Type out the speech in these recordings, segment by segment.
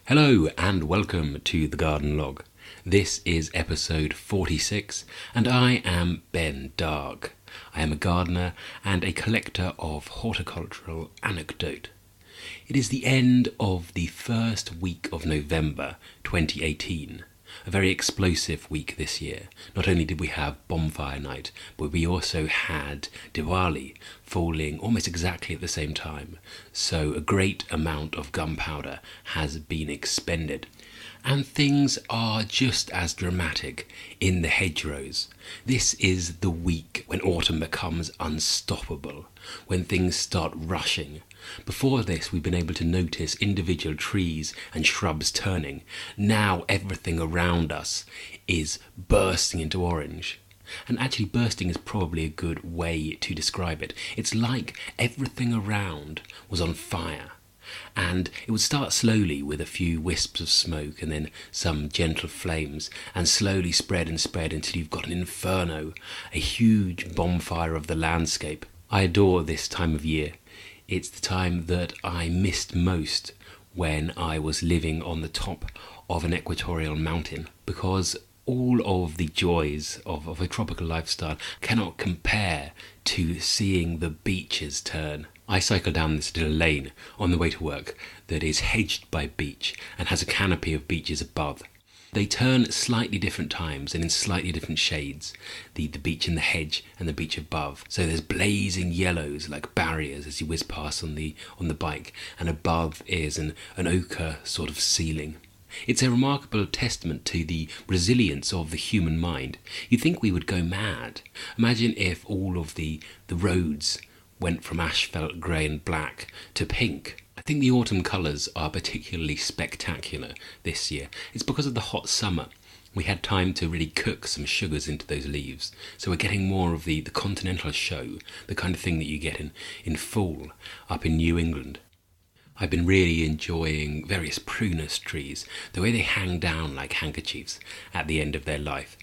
Hello and welcome to the Garden Log. This is episode 46 and I am Ben Dark. I am a gardener and a collector of horticultural anecdote. It is the end of the first week of November 2018. A very explosive week this year. Not only did we have bonfire night, but we also had Diwali falling almost exactly at the same time. So a great amount of gunpowder has been expended. And things are just as dramatic in the hedgerows. This is the week when autumn becomes unstoppable, when things start rushing. Before this, we've been able to notice individual trees and shrubs turning. Now everything around us is bursting into orange. And actually bursting is probably a good way to describe it. It's like everything around was on fire. And it would start slowly with a few wisps of smoke and then some gentle flames and slowly spread until you've got an inferno, a huge bonfire of the landscape. I adore this time of year. It's the time that I missed most when I was living on the top of an equatorial mountain, because all of the joys of a tropical lifestyle cannot compare to seeing the beaches turn. I cycle down this little lane on the way to work that is hedged by beech and has a canopy of beeches above. They turn at slightly different times and in slightly different shades, the beech in the hedge and the beech above. So there's blazing yellows like barriers as you whiz past on the bike, and above is an ochre sort of ceiling. It's a remarkable testament to the resilience of the human mind. You'd think we would go mad. Imagine if all of the roads went from asphalt grey and black to pink. I think the autumn colours are particularly spectacular this year. It's because of the hot summer. We had time to really cook some sugars into those leaves. So we're getting more of the continental show, the kind of thing that you get in fall up in New England. I've been really enjoying various prunus trees, the way they hang down like handkerchiefs at the end of their life,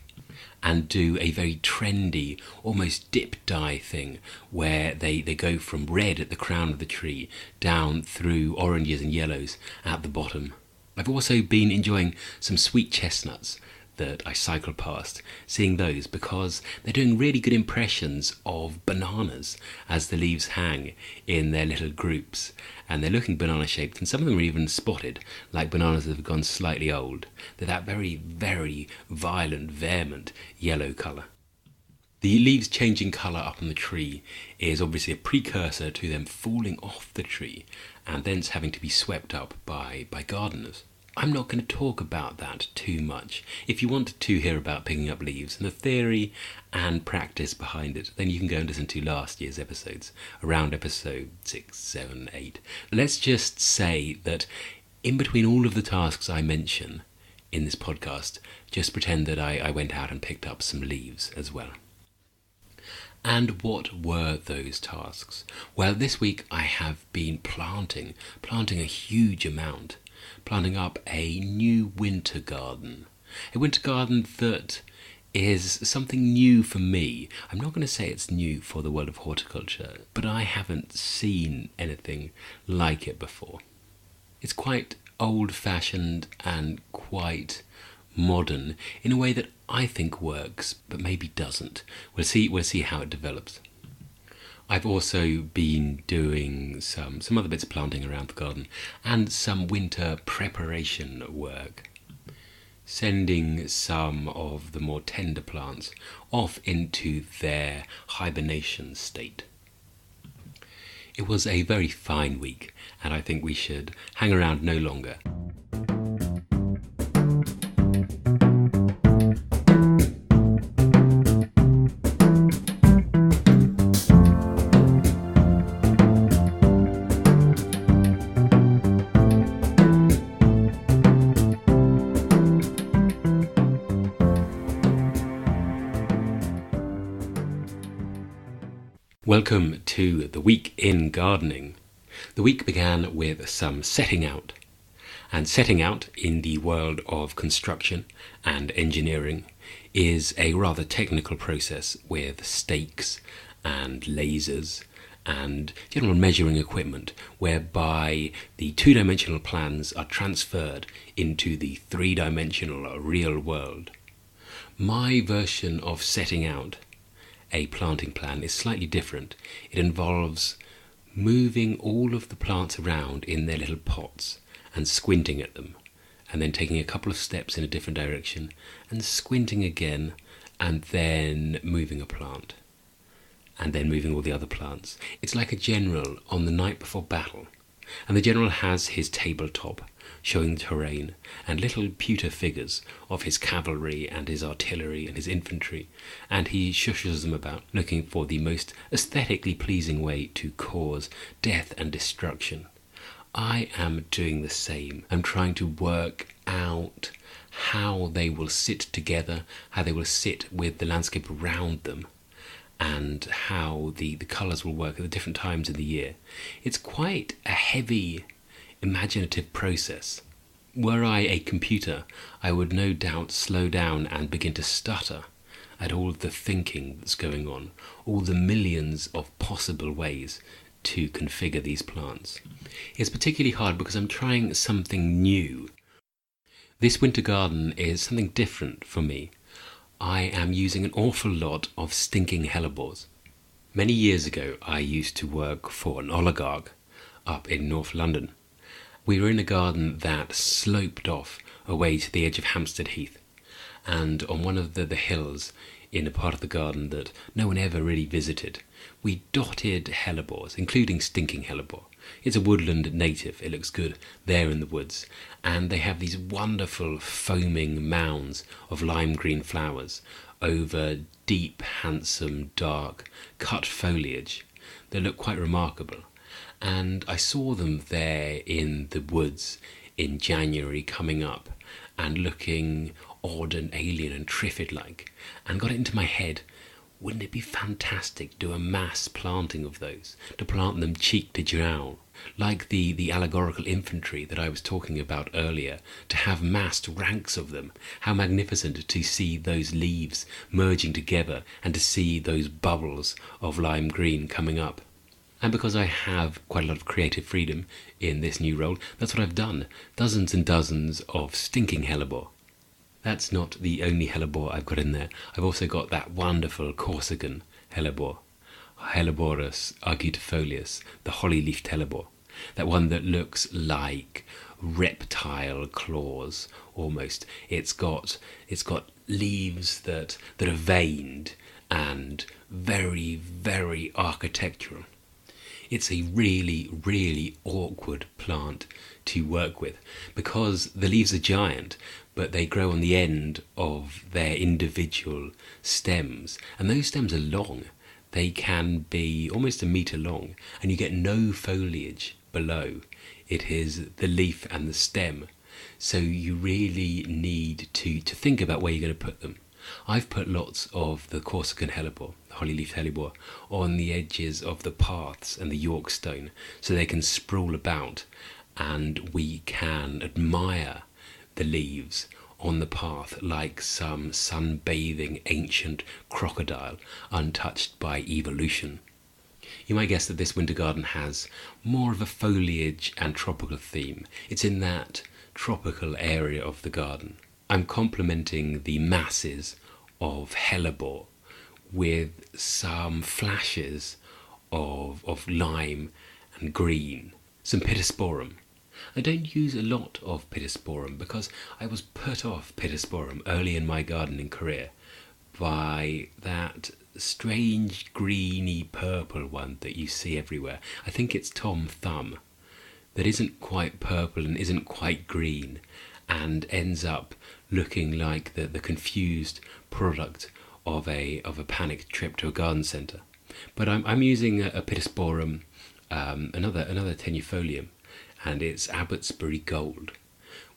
and do a very trendy, almost dip dye thing where they go from red at the crown of the tree down through oranges and yellows at the bottom. I've also been enjoying some sweet chestnuts that I cycle past, seeing those because they're doing really good impressions of bananas as the leaves hang in their little groups, and they're looking banana shaped, and some of them are even spotted like bananas that have gone slightly old. They're that very, very violent, vehement yellow colour. The leaves changing colour up on the tree is obviously a precursor to them falling off the tree and thence having to be swept up by gardeners. I'm not going to talk about that too much. If you want to hear about picking up leaves and the theory and practice behind it, then you can go and listen to last year's episodes, around episode 6, 7, 8. Let's just say that in between all of the tasks I mention in this podcast, just pretend that I went out and picked up some leaves as well. And what were those tasks? Well, this week I have been planting a huge amount. Planting up a new winter garden. A winter garden that is something new for me. I'm not going to say it's new for the world of horticulture, but I haven't seen anything like it before. It's quite old-fashioned and quite modern in a way that I think works, but maybe doesn't. We'll see how it develops. I've also been doing some other bits of planting around the garden and some winter preparation work, sending some of the more tender plants off into their hibernation state. It was a very fine week, and I think we should hang around no longer. Welcome to the week in gardening. The week began with some setting out. And setting out in the world of construction and engineering is a rather technical process with stakes and lasers and general measuring equipment whereby the two-dimensional plans are transferred into the three-dimensional real world. My version of setting out a planting plan is slightly different. It involves moving all of the plants around in their little pots and squinting at them, and then taking a couple of steps in a different direction and squinting again, and then moving a plant, and then moving all the other plants. It's like a general on the night before battle, and the general has his tabletop showing the terrain and little pewter figures of his cavalry and his artillery and his infantry, and he shushes them about, looking for the most aesthetically pleasing way to cause death and destruction. I am doing the same. I'm trying to work out how they will sit together, how they will sit with the landscape around them, and how the colours will work at the different times of the year. It's quite a heavy, imaginative process. Were I a computer, I would no doubt slow down and begin to stutter at all of the thinking that's going on, all the millions of possible ways to configure these plants. It's particularly hard because I'm trying something new. This winter garden is something different for me. I am using an awful lot of stinking hellebores. Many years ago, I used to work for an oligarch up in North London. We were in a garden that sloped off away to the edge of Hampstead Heath, and on one of the hills in a part of the garden that no one ever really visited, we dotted hellebores, including stinking hellebore. It's a woodland native, it looks good there in the woods, and they have these wonderful foaming mounds of lime green flowers over deep, handsome, dark, cut foliage that look quite remarkable. And I saw them there in the woods in January coming up and looking odd and alien and Triffid-like, and got it into my head, wouldn't it be fantastic to do a mass planting of those, to plant them cheek to jowl, like the allegorical infantry that I was talking about earlier, to have massed ranks of them. How magnificent to see those leaves merging together and to see those bubbles of lime green coming up. And because I have quite a lot of creative freedom in this new role, that's what I've done. Dozens and dozens of stinking hellebore. That's not the only hellebore I've got in there. I've also got that wonderful Corsican hellebore, Hellebores argidifolius, the holly-leafed hellebore. That one that looks like reptile claws almost. It's got leaves that are veined and very, very architectural. It's a really, really awkward plant to work with because the leaves are giant, but they grow on the end of their individual stems, and those stems are long. They can be almost 1 metre long, and you get no foliage below. It is the leaf and the stem, so you really need to think about where you're going to put them. I've put lots of the Corsican hellebore, the holly-leafed hellebore, on the edges of the paths and the York stone so they can sprawl about and we can admire the leaves on the path like some sunbathing ancient crocodile untouched by evolution. You might guess that this winter garden has more of a foliage and tropical theme. It's in that tropical area of the garden. I'm complementing the masses of hellebore with some flashes of lime and green, some pittosporum. I don't use a lot of pittosporum because I was put off pittosporum early in my gardening career by that strange greeny purple one that you see everywhere. I think it's Tom Thumb, that isn't quite purple and isn't quite green and ends up looking like the confused product of a panicked trip to a garden centre. But I'm using a pittosporum, another tenuifolium, and it's Abbotsbury Gold,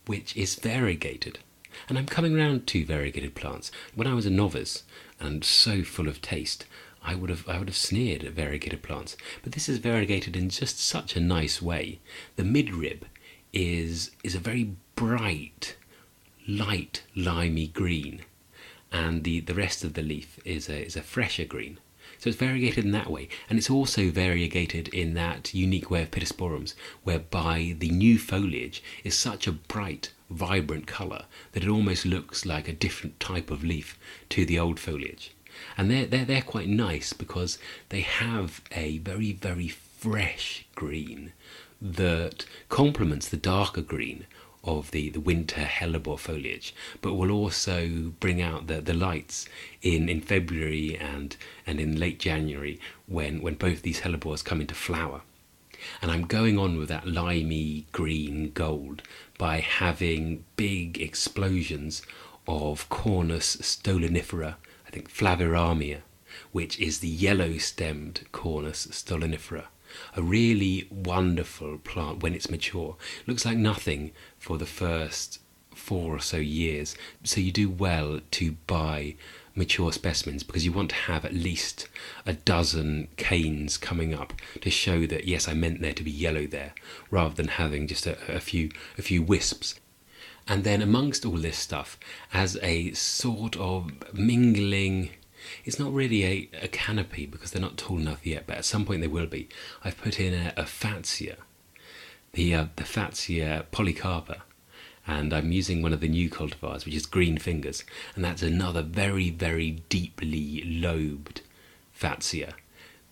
which is variegated. And I'm coming round to variegated plants. When I was a novice and so full of taste, I would have sneered at variegated plants. But this is variegated in just such a nice way. The midrib is a very bright, light, limey green, and the rest of the leaf is a fresher green. So it's variegated in that way, and it's also variegated in that unique way of pittosporums, whereby the new foliage is such a bright, vibrant colour that it almost looks like a different type of leaf to the old foliage. And they're quite nice because they have a very, very fresh green that complements the darker green of the winter hellebore foliage, but will also bring out the lights in February and in late January when both these hellebores come into flower. And I'm going on with that limey green gold by having big explosions of Cornus stolonifera, I think Flaviramia, which is the yellow-stemmed Cornus stolonifera. A really wonderful plant when it's mature. Looks like nothing for the first 4 or so years, so you do well to buy mature specimens because you want to have at least a dozen canes coming up to show that yes, I meant there to be yellow there, rather than having just a few wisps. And then amongst all this stuff, as a sort of mingling, it's not really a canopy because they're not tall enough yet, but at some point they will be. I've put in a Fatsia, the Fatsia polycarpa, and I'm using one of the new cultivars, which is Green Fingers, and that's another very, very deeply lobed Fatsia.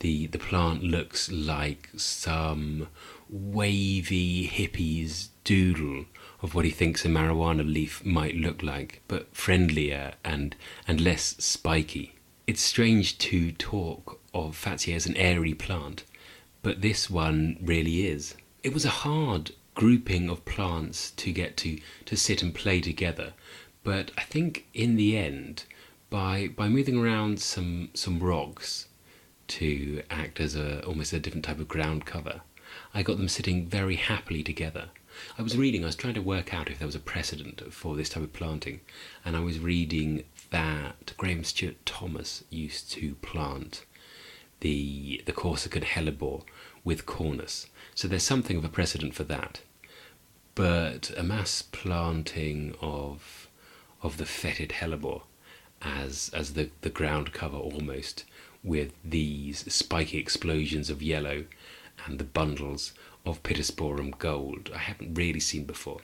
The plant looks like some wavy hippie's doodle of what he thinks a marijuana leaf might look like, but friendlier and less spiky. It's strange to talk of Fatsia as an airy plant, but this one really is. It was a hard grouping of plants to get to sit and play together, but I think in the end, by moving around some rocks to act as almost a different type of ground cover, I got them sitting very happily together. I was trying to work out if there was a precedent for this type of planting, and I was reading that Graham Stuart Thomas used to plant the Corsican hellebore with Cornus. So there's something of a precedent for that. But a mass planting of the fetid hellebore as the ground cover almost, with these spiky explosions of yellow and the bundles of pittosporum gold, I haven't really seen before.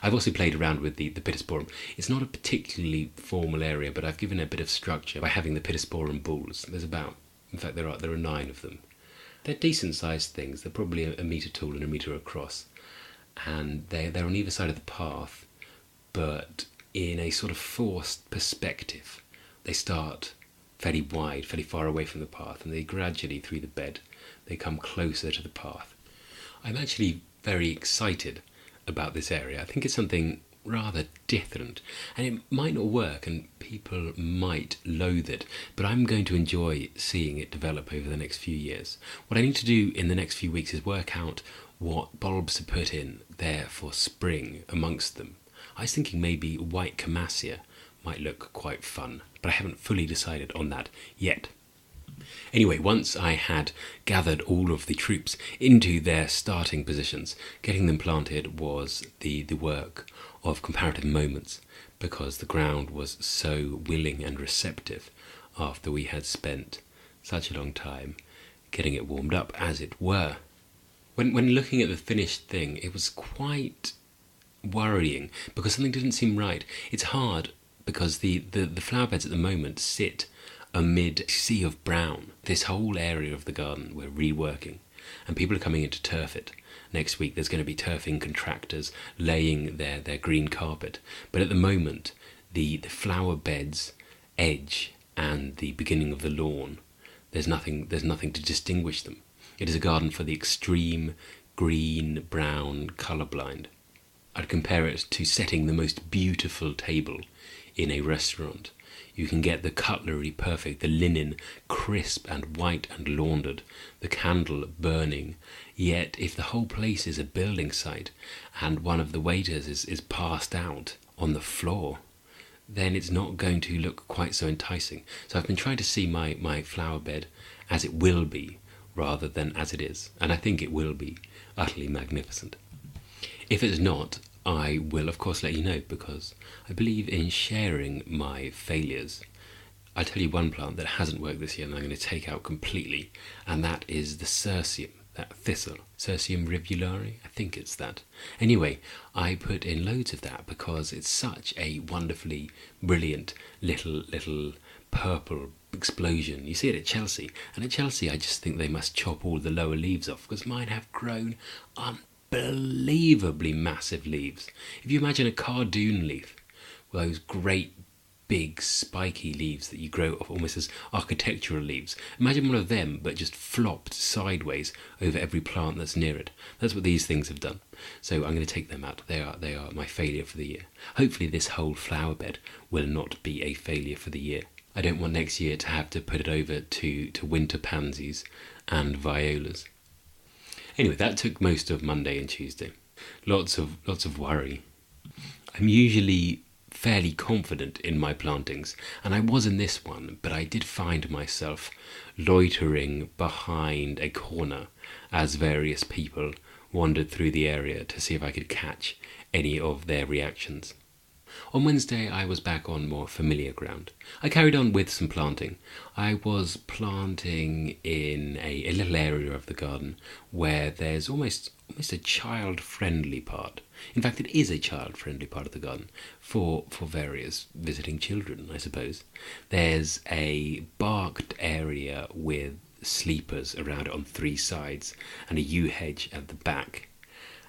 I've also played around with the pittosporum. It's not a particularly formal area, but I've given it a bit of structure by having the pittosporum balls. In fact, there are 9 of them. They're decent-sized things. They're probably a metre tall and a metre across, and they're on either side of the path, but in a sort of forced perspective. They start fairly wide, fairly far away from the path, and they gradually, through the bed, they come closer to the path. I'm actually very excited about this area. I think it's something rather different, and it might not work and people might loathe it, but I'm going to enjoy seeing it develop over the next few years. What I need to do in the next few weeks is work out what bulbs to put in there for spring amongst them. I was thinking maybe white camassia might look quite fun, but I haven't fully decided on that yet. Anyway, once I had gathered all of the troops into their starting positions, getting them planted was the work of comparative moments, because the ground was so willing and receptive after we had spent such a long time getting it warmed up, as it were. When looking at the finished thing, it was quite worrying because something didn't seem right. It's hard because the flower beds at the moment sit amid a sea of brown. This whole area of the garden we're reworking, and people are coming in to turf it. Next week there's going to be turfing contractors laying their green carpet, but at the moment the flower beds edge and the beginning of the lawn, there's nothing to distinguish them. It is a garden for the extreme green brown colourblind. I'd compare it to setting the most beautiful table in a restaurant. You can get the cutlery perfect, the linen crisp and white and laundered, the candle burning, yet if the whole place is a building site and one of the waiters is passed out on the floor, then it's not going to look quite so enticing. So I've been trying to see my flower bed as it will be rather than as it is, and I think it will be utterly magnificent. If it's not, I will of course let you know, because I believe in sharing my failures. I'll tell you one plant that hasn't worked this year and I'm going to take out completely, and that is the cirsium, that thistle. Cirsium rivulari, I think it's that. Anyway, I put in loads of that because it's such a wonderfully brilliant little purple explosion. You see it at Chelsea, and at Chelsea I just think they must chop all the lower leaves off because mine have grown unbelievably massive leaves. If you imagine a cardoon leaf, those great big spiky leaves that you grow off almost as architectural leaves. Imagine one of them but just flopped sideways over every plant that's near it. That's what these things have done. So I'm going to take them out. They are my failure for the year. Hopefully this whole flower bed will not be a failure for the year. I don't want next year to have to put it over to winter pansies and violas. Anyway, that took most of Monday and Tuesday. Lots of worry. I'm usually fairly confident in my plantings, and I was in this one, but I did find myself loitering behind a corner as various people wandered through the area to see if I could catch any of their reactions. On Wednesday I was back on more familiar ground. I carried on with some planting. I was planting in a little area of the garden where there's almost a child-friendly part. In fact, it is a child-friendly part of the garden for various visiting children, I suppose. There's a barked area with sleepers around it on 3 sides and a yew hedge at the back.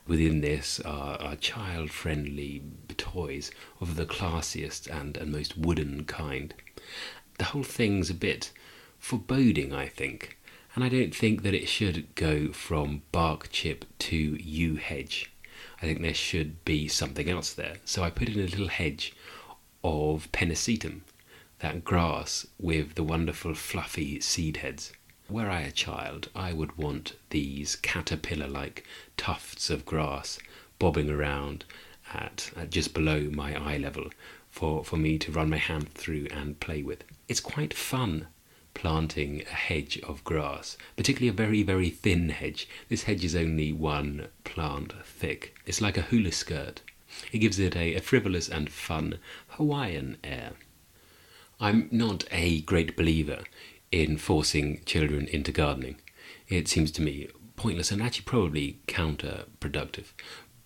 Within this are child-friendly toys of the classiest and most wooden kind. The whole thing's a bit foreboding, I think, and I don't think that it should go from bark chip to yew hedge. I think there should be something else there. So I put in a little hedge of pennisetum, that grass with the wonderful fluffy seed heads. Were I a child, I would want these caterpillar-like tufts of grass bobbing around at just below my eye level for me to run my hand through and play with. It's quite fun planting a hedge of grass, particularly a very, very thin hedge. This hedge is only 1 plant thick. It's like a hula skirt. It gives it a frivolous and fun Hawaiian air. I'm not a great believer in forcing children into gardening. It seems to me pointless and actually probably counterproductive.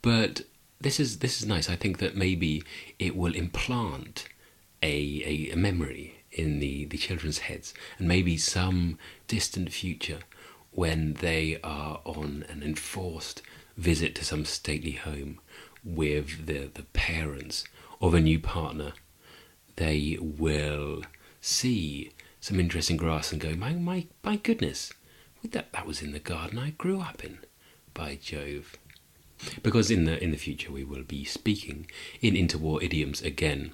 But this is nice. I think that maybe it will implant a memory in the children's heads, and maybe some distant future when they are on an enforced visit to some stately home with the parents of a new partner, they will see some interesting grass and go, my goodness, that was in the garden I grew up in, by Jove. Because in the future we will be speaking in interwar idioms again.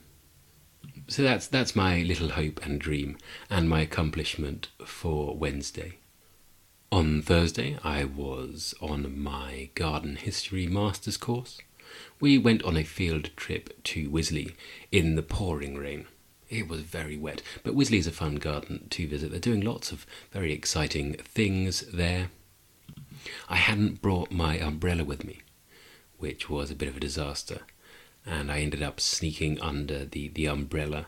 So that's my little hope and dream and my accomplishment for Wednesday. On Thursday I was on my garden history master's course. We went on a field trip to Wisley in the pouring rain. It was very wet, but Wisley is a fun garden to visit. They're doing lots of very exciting things there. I hadn't brought my umbrella with me, which was a bit of a disaster, and I ended up sneaking under the umbrella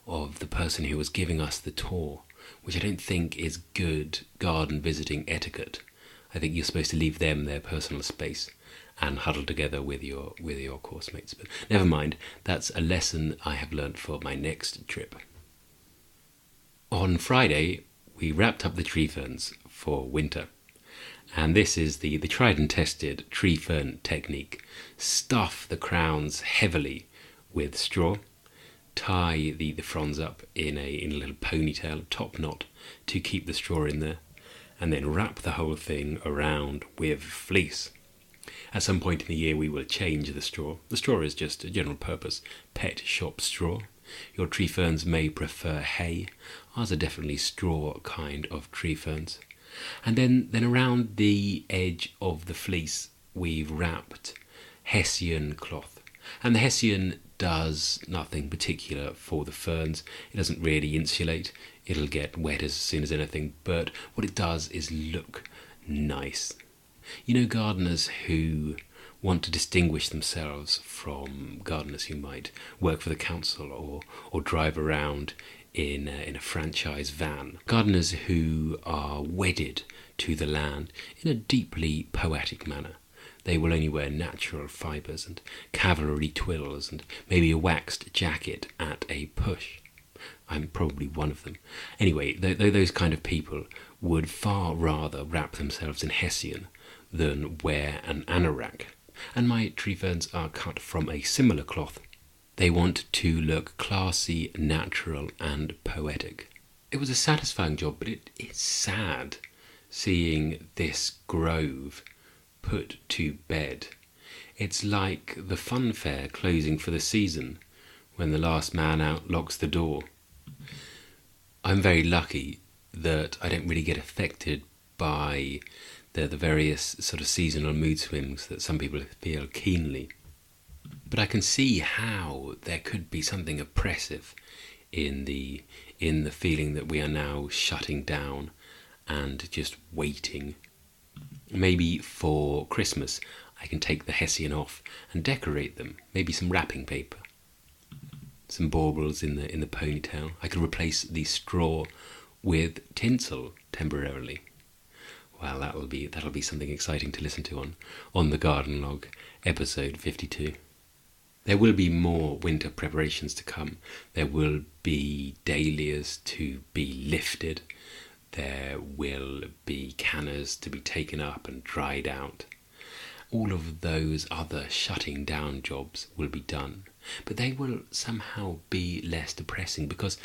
of the person who was giving us the tour, which I don't think is good garden visiting etiquette. I think you're supposed to leave them their personal space and huddle together with your course mates. But never mind, that's a lesson I have learnt for my next trip. On Friday, we wrapped up the tree ferns for winter. And this is the tried and tested tree fern technique. Stuff the crowns heavily with straw. Tie the fronds up in a little ponytail, top knot, to keep the straw in there. And then wrap the whole thing around with fleece. At some point in the year we will change the straw. The straw is just a general purpose pet shop straw. Your tree ferns may prefer hay. Ours are definitely straw kind of tree ferns. And then around the edge of the fleece we've wrapped Hessian cloth. And the Hessian does nothing particular for the ferns. It doesn't really insulate. It'll get wet as soon as anything, but what it does is look nice. You know, gardeners who want to distinguish themselves from gardeners who might work for the council or drive around in a franchise van. Gardeners who are wedded to the land in a deeply poetic manner. They will only wear natural fibres and cavalry twills and maybe a waxed jacket at a push. I'm probably one of them. Anyway, those kind of people would far rather wrap themselves in hessian than wear an anorak. And my tree ferns are cut from a similar cloth. They want to look classy, natural and poetic. It was a satisfying job, but it is sad seeing this grove put to bed. It's like the fun fair closing for the season when the last man out locks the door. I'm very lucky that I don't really get affected by the various sort of seasonal mood swings that some people feel keenly. But I can see how there could be something oppressive in the feeling that we are now shutting down and just waiting. Maybe for Christmas I can take the hessian off and decorate them, maybe some wrapping paper, some baubles in the ponytail. I could replace the straw with tinsel temporarily. Well, that'll be something exciting to listen to on the Garden Log, episode 52. There will be more winter preparations to come. There will be dahlias to be lifted. There will be cannas to be taken up and dried out. All of those other shutting down jobs will be done, but they will somehow be less depressing because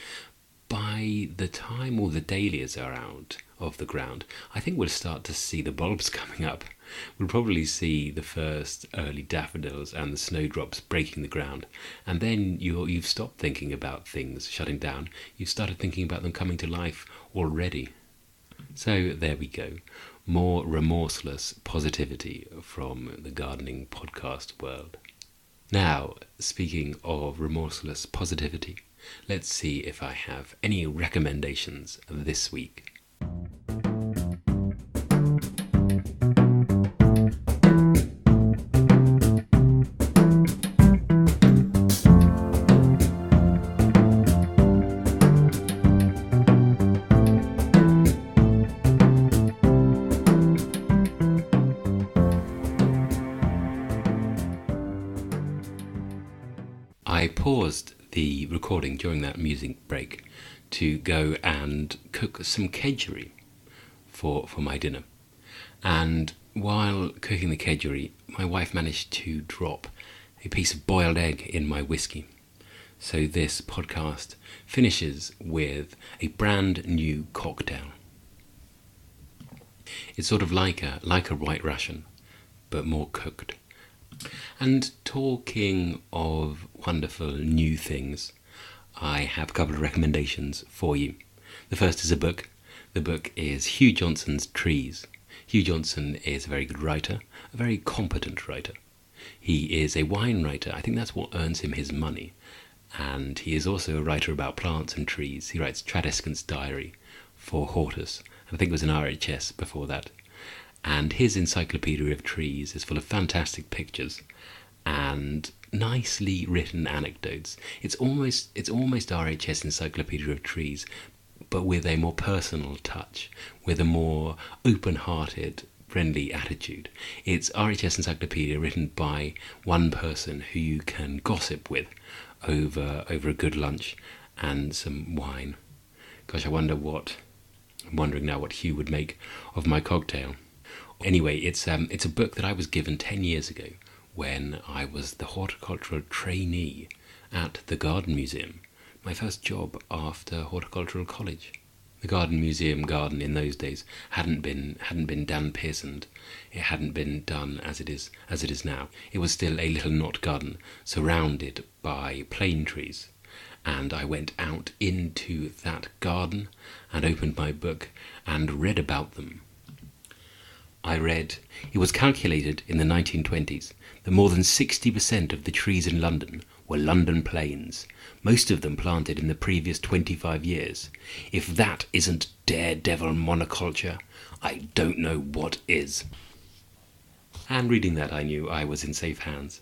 by the time all the dahlias are out of the ground, I think we'll start to see the bulbs coming up. We'll probably see the first early daffodils and the snowdrops breaking the ground, and then you've stopped thinking about things shutting down. You've started thinking about them coming to life already. So there we go. More remorseless positivity from the gardening podcast world. Now, speaking of remorseless positivity, let's see if I have any recommendations this week. I paused the recording during that music break to go and cook some kedgeree for my dinner. And while cooking the kedgeree, my wife managed to drop a piece of boiled egg in my whiskey. So this podcast finishes with a brand new cocktail. It's sort of like a White Russian, but more cooked. And talking of wonderful new things, I have a couple of recommendations for you. The first is a book. The book is Hugh Johnson's Trees. Hugh Johnson is a very good writer, a very competent writer. He is a wine writer. I think that's what earns him his money. And he is also a writer about plants and trees. He writes Tradescant's Diary for Hortus. And I think it was an RHS before that. And his Encyclopedia of Trees is full of fantastic pictures and nicely written anecdotes. It's almost RHS Encyclopedia of Trees, but with a more personal touch, with a more open-hearted, friendly attitude. It's RHS Encyclopedia written by one person who you can gossip with over a good lunch and some wine. Gosh, I'm wondering now what Hugh would make of my cocktail. Anyway, it's a book that I was given 10 years ago when I was the horticultural trainee at the Garden Museum, my first job after horticultural college. The Garden Museum garden in those days hadn't been Dan Pearsoned. It hadn't been done as it is now. It was still a little knot garden surrounded by plane trees. And I went out into that garden and opened my book and read about them. I read, it was calculated in the 1920s that more than 60% of the trees in London were London planes, most of them planted in the previous 25 years. If that isn't daredevil monoculture, I don't know what is. And reading that, I knew I was in safe hands.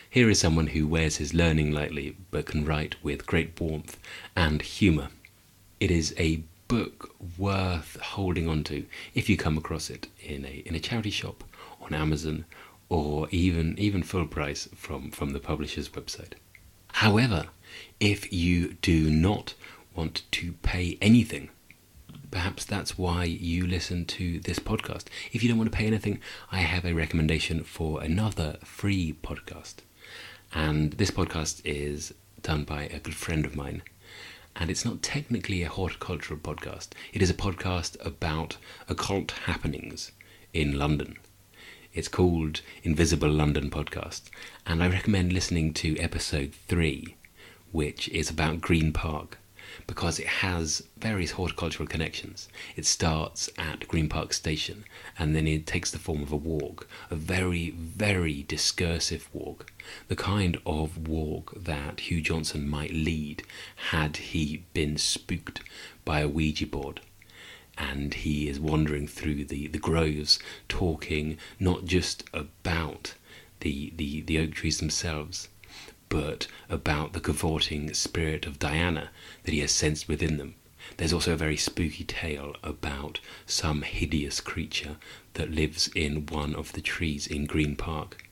Here is someone who wears his learning lightly, but can write with great warmth and humour. It is a book worth holding on to if you come across it in a charity shop, on Amazon, or even full price from the publisher's website. However, if you do not want to pay anything, perhaps that's why you listen to this podcast. If you don't want to pay anything, I have a recommendation for another free podcast. And this podcast is done by a good friend of mine. And it's not technically a horticultural podcast. It is a podcast about occult happenings in London. It's called Invisible London Podcast. And I recommend listening to episode 3, which is about Green Park, because it has various horticultural connections. It starts at Green Park Station, and then it takes the form of a walk, a very, very discursive walk, the kind of walk that Hugh Johnson might lead had he been spooked by a Ouija board. And he is wandering through the groves, talking not just about the oak trees themselves, but about the cavorting spirit of Diana that he has sensed within them. There's also a very spooky tale about some hideous creature that lives in one of the trees in Green Park.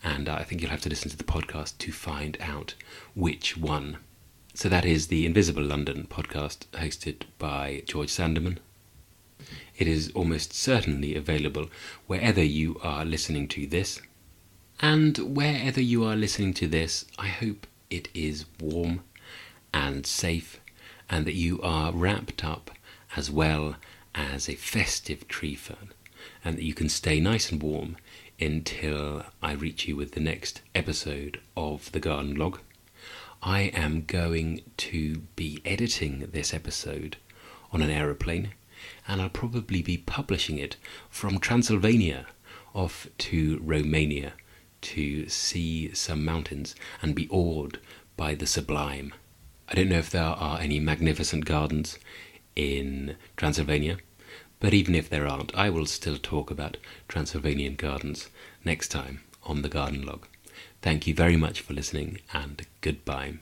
And I think you'll have to listen to the podcast to find out which one. So that is the Invisible London podcast, hosted by George Sanderman. It is almost certainly available wherever you are listening to this. And wherever you are listening to this, I hope it is warm and safe, and that you are wrapped up as well as a festive tree fern, and that you can stay nice and warm until I reach you with the next episode of the Garden Log. I am going to be editing this episode on an aeroplane, and I'll probably be publishing it from Transylvania off to Romania to see some mountains and be awed by the sublime. I don't know if there are any magnificent gardens in Transylvania, but even if there aren't, I will still talk about Transylvanian gardens next time on the Garden Log. Thank you very much for listening, and goodbye.